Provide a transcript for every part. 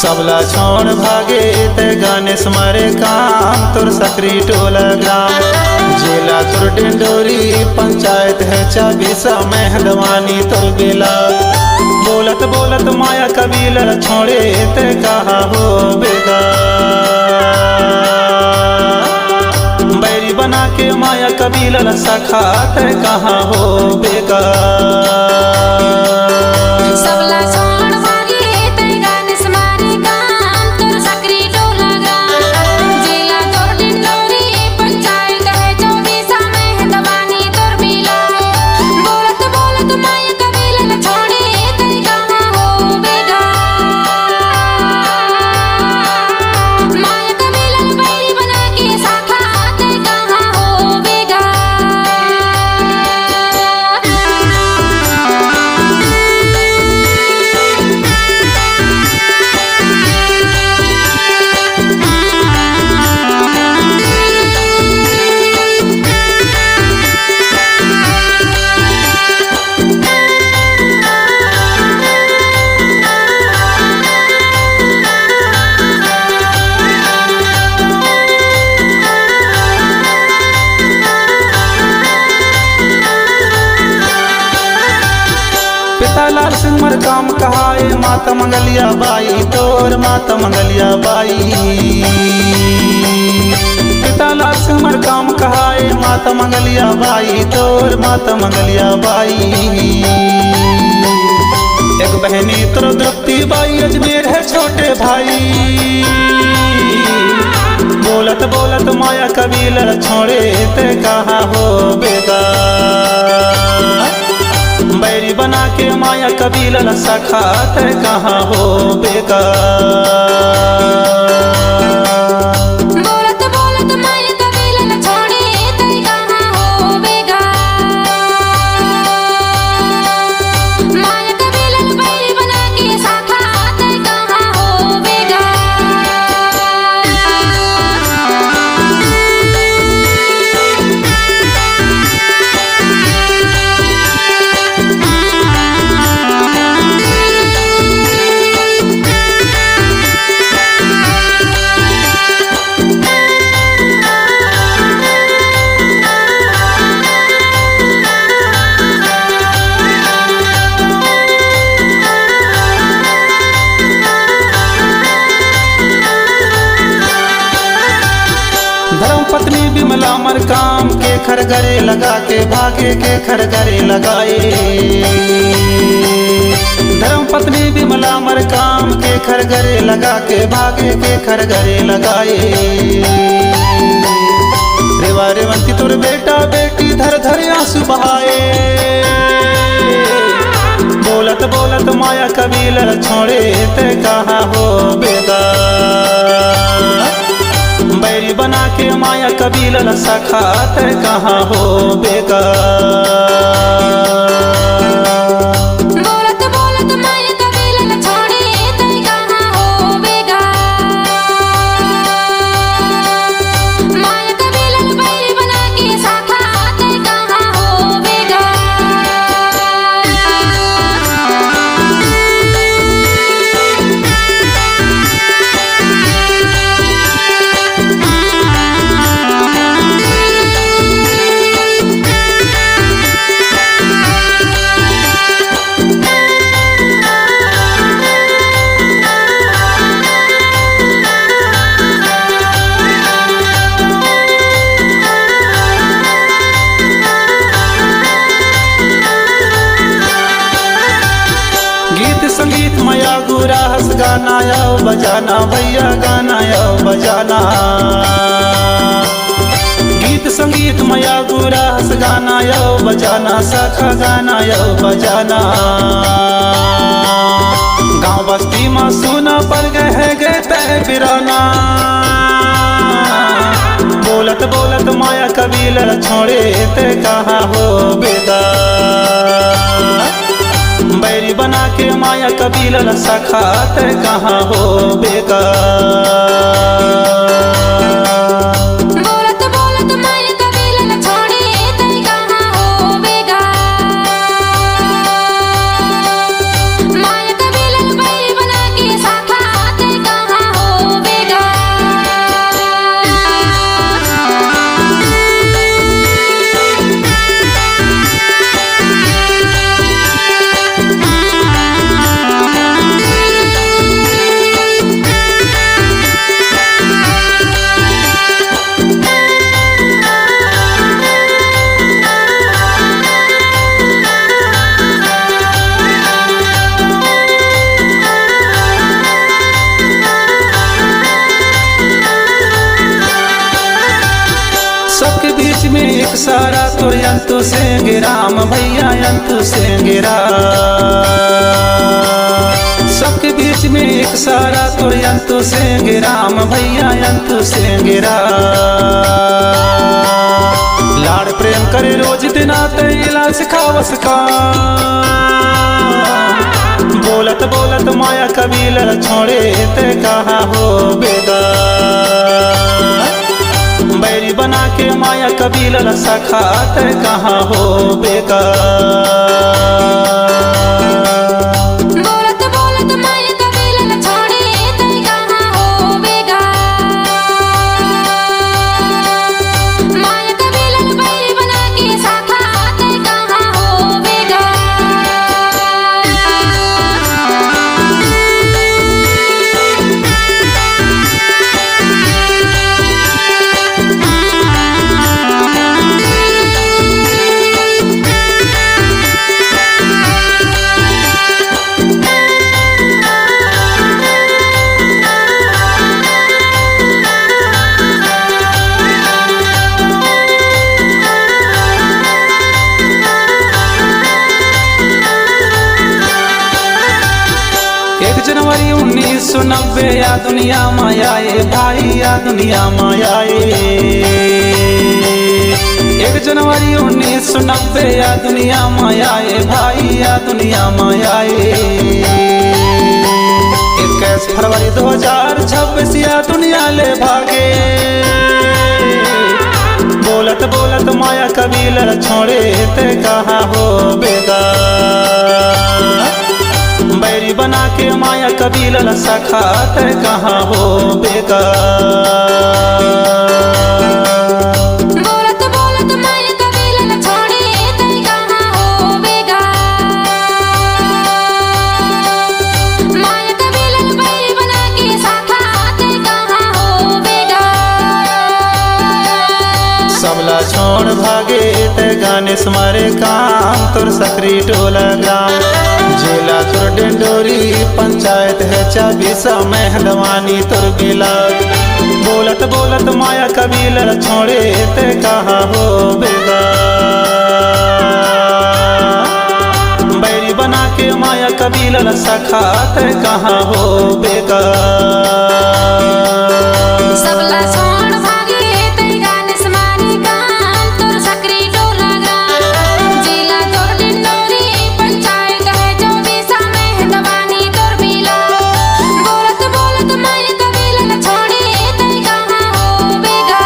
सबला छोड़ भागे ते गणेश मारे काम तुर सकरी टोला ग्राम जिला तुर डिंडोरी पंचायत है 24 मेहदवानी तुर बेला बोलत बोलत माया कबीला छोड़े ते कहा हो बेगा बैरी बना के माया कबीला सखा ते कहा हो बेगा सबला छोड़ भागे ते गणेश मारे काम तुर सकरी टोला ग्राम जिला तुर डिंडोरी पंचायत है 24 मेहदवानी तुर बेला बोलत बोलत माया कबीला छोड़े ते कहा हो बेगा माया कबीला बैरी बना के सखा ते कहा हो बेगा पिता लाल सिंह मर काम कहाए माता मंगलिया बाई तोर माता मंगलिया बाई पिता लाल सिंह मर काम कहाए माता मंगलिया बाई तोर माता मंगलिया बाई एक बहनी तुर द्रौपदी बाई अजमेर है छोटे भाई बोलत बोलत माया कबीला छोड़े ते कहा हो बेगा बैरी बना के माया कबीला सखा ते कहाँ हो बेगा बोलत बोलत माया कबीला छोड़े ते कहा हो बेगा माया कबीला बैरी बना के सखा ते कहा हो बेगा धर्म पत्नी बिमला मर काम के खरगरे लगा के भागे के खरगरे लगाए धर्म पत्नी बिमला मर काम के खरगरे लगा के भागे के खरगरे लगाए रेवा रेवंती तुर बेटा बेटी धर धर आंसू बहाए बोलत बोलत माया कबीला छोड़े ते कहा हो बेगा बैरी बना के माया कबीला सखा ते कहाँ हो बेगा बोलत बोलत माया कबीला छोड़े ते कहा हो बेगा माया कबीला बैरी बना के सखा ते कहा हो बेगा गीत संगीत मया गुरा हंस गाना आओ बजाना भैया गाना आओ बजाना गीत संगीत मया गुरा हंस गाना आओ बजाना सखा गाना आओ बजाना गांव बस्ती में सुना पर गए तय बिराना बोलत बोलत माया कबीला छोड़े ते कहाँ हो बेगा बैरी बना के माया कबीला सखा ते कहाँ हो बेगा बोलत बोलत माया कबीला छोड़े ते कहा हो बेगा माया कबीला बैरी बना के सखा ते में एक सारा तुर अंतु से गिराम भैया अंतु से गिरा। सबके बीच में एक सारा तुर अंतु से गिराम भैया अंतु से गिरा। लाड़ प्रेम करे रोज दिन आते इला सिखावस का। बोलत बोलत माया कबीला छोड़े ते कहा हो बेगा। बैरी बना के माया कबीला सखा ते कहा हो बेगा। बोलत बोलत माया कबीला छोड़े ते कहा हो बेगा। माया कबीला बैरी बना के सखा ते कहा हो बेगा। जनवरी 1990 या दुनिया मायाए भाई या दुनिया मायाए। 1 जनवरी 1990 या दुनिया मायाए भाई या दुनिया मायाए। 21 फरवरी 2026 या दुनिया ले भागे। बोलत बोलत माया कबीला छोड़े ते कहा हो बेगा। बैरी बना के माया कबीला सखा ते कहा हो बेगा। बोलत बोलत माया कबीला छोड़े ते कहा हो बेगा। माया कबीला बैरी बना के सखा ते कहा हो बेगा। सबला छोड़ भागे ते गणेश मारे काम तुर सकरी टोला ग्राम। जिला तुर डिंडोरी पंचायत है 24 मेहदवानी तुर बिला। बोलत बोलत माया कबीला छोड़े ते कहा हो बेगा। बैरी बना के माया कबीला सखा ते कहा हो बेगा। सबला छोड़ भागे ते गणेश मारे काम तुर सकरी टोला ग्राम। जिला तुर डिंडोरी पंचायत है 24 मेहदवानी तुर बिला। बोलत बोलत माया कबीला छोड़े ते कहा हो बेगा।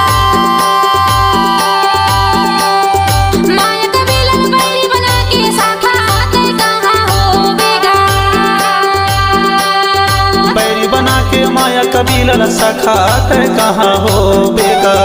माया कबीला बैरी बना के सखा ते कहा हो बेगा। बैरी बना के माया कबीला सखा ते कहा हो बेगा।